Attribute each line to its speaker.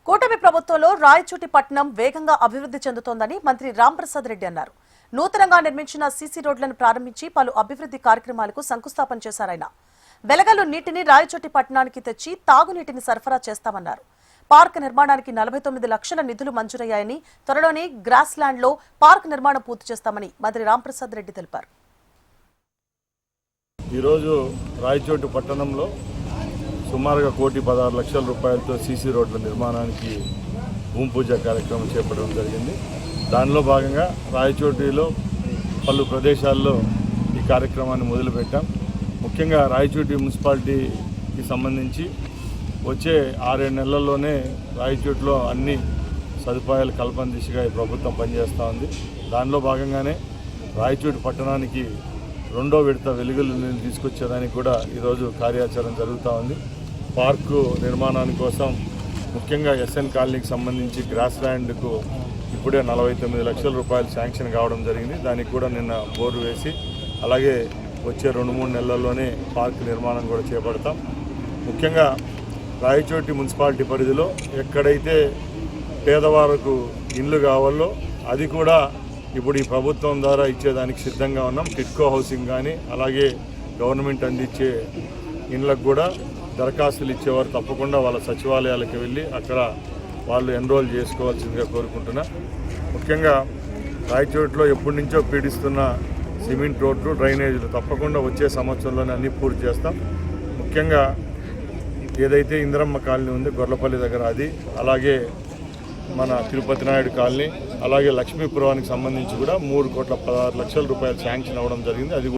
Speaker 1: కూటమి ప్రభుత్వంలో రాయచోటి పట్టణం వేగంగా అభివృద్ధి చెందుతోందని మంత్రి రాంప్రసాద్ రెడ్డి అన్నారు. నూతనంగా నిర్మించిన సీసీ రోడ్లను ప్రారంభించి పలు అభివృద్ధి కార్యక్రమాలకు శంకుస్థాపన చేశారాయన. వెలగలు నీటిని రాయచోటి పట్టణానికి తెచ్చి తాగునీటిని సరఫరా చేస్తామన్నారు. పార్క్ నిర్మాణానికి 49 లక్షల నిధులు మంజూరయ్యాయని, త్వరలోనే గ్రాస్ ల్యాండ్ లో పార్క్ నిర్మాణం పూర్తి చేస్తామని మంత్రి రాంప్రసాద్ రెడ్డి తెలిపారు.
Speaker 2: ఈరోజు రాయచోటి పట్టణంలో సుమారుగా 1,16 లక్షల రూపాయలతో సీసీ రోడ్ల నిర్మాణానికి భూమి పూజ కార్యక్రమం చేపట్టడం జరిగింది. దానిలో భాగంగా రాయచోటిలో పలు ప్రదేశాల్లో ఈ కార్యక్రమాన్ని మొదలుపెట్టాం. ముఖ్యంగా రాయచోటి మున్సిపాలిటీకి సంబంధించి వచ్చే 6-7 నెలల్లోనే రాయచోటిలో అన్ని సదుపాయాలు కల్పన దిశగా ఈ ప్రభుత్వం పనిచేస్తూ ఉంది. దానిలో భాగంగానే రాయచోటి పట్టణానికి 2వ విడత వెలుగులు నీళ్ళు తీసుకొచ్చేదానికి కూడా ఈరోజు కార్యాచరణ జరుగుతూ ఉంది. పార్కు నిర్మాణాని కోసం ముఖ్యంగా ఎస్ఎన్ కాలనీకి సంబంధించి గ్రాస్ ల్యాండ్కు ఇప్పుడే 49 లక్షల రూపాయలు శాంక్షన్ కావడం జరిగింది. దానికి కూడా నిన్న బోర్డు వేసి అలాగే వచ్చే 2-3 నెలల్లోనే పార్క్ నిర్మాణం కూడా చేపడతాం. ముఖ్యంగా రాయచోటి మున్సిపాలిటీ పరిధిలో ఎక్కడైతే పేదవారికి ఇండ్లు కావాలో అది కూడా ఇప్పుడు ఈ ప్రభుత్వం ద్వారా ఇచ్చేదానికి సిద్ధంగా ఉన్నాం. టిట్కో హౌసింగ్ కానీ అలాగే గవర్నమెంట్ అందించే ఇండ్లకు కూడా దరఖాస్తులు ఇచ్చేవారు తప్పకుండా వాళ్ళ సచివాలయాలకు వెళ్ళి అక్కడ వాళ్ళు ఎన్రోల్ చేసుకోవాల్సిందిగా కోరుకుంటున్నా. ముఖ్యంగా రాయచోటిలో ఎప్పటి నుంచో పీడిస్తున్న సిమెంట్ రోడ్లు, డ్రైనేజీలు తప్పకుండా వచ్చే సంవత్సరంలోనే అన్నీ పూర్తి చేస్తాం. ముఖ్యంగా ఏదైతే ఇందిరమ్మ కాలనీ ఉంది గొర్లపల్లి దగ్గర అది, అలాగే మన తిరుపతి నాయుడు కాలనీ, అలాగే లక్ష్మీపురానికి సంబంధించి కూడా 3,16 లక్షల రూపాయలు శాంక్షన్ అవ్వడం జరిగింది. అది